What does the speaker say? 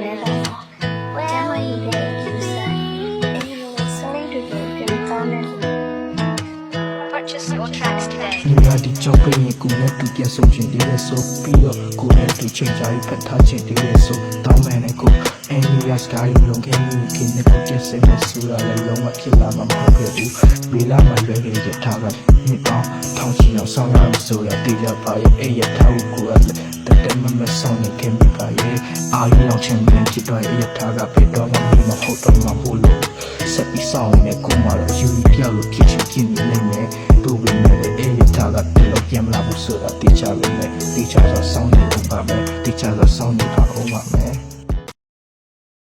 နဲ့တော့ကျမကြီးရဲ့ကျူစာအေးလို့ဆုံးတူတူပြန်ကောင်းတယ် Purchase your tracks today. နေရာဒီကြောက်ပင်းကိုနဲ့တူပြန်ဆုံးချင်တယ်ဆိုပြီးတော့ကိုနဲ့တူချိန်ကြပြီးဖတ်ထားချင်တယ်ဆိုတောင်းမယ်နဲ့ကိုအန်နီယာစကားရုံးခင်းနေခင်နဲ့ကိုကျစင်မဆူရလည်းလုံးဝဖြစ်လာမှာမဟုတ်ဘူးဘီလာမလွယ်ခဲ့ရထားကမြစ်ပေါင်းထောင်ချီအောင်ဆောင်ရဆိုရတေးရပါရဲ့အဲ့ရထားကိုကလည်းတက်မမဆောင်နေခင်ပြပါရဲ့အာရုံအောင်ချင်တဲ့ဖြစ်တော့ရထားကဖြစ်တော့မှမဟုတ်တော့မှဘူးလို့ဆက်ပြီးဆောင်နေကိုမှတော့ယူပြောက်လို့ဖြစ်ချင်နေနေတူပင်နဲ့အဲ့ရထားကတော့ပြန်မလာဘူးဆိုတာတေချာလို့နဲ့တေချာဆိုဆောင်းနေပါမယ်တေချာဆိုဆောင်းနေပါဦးပါမယ်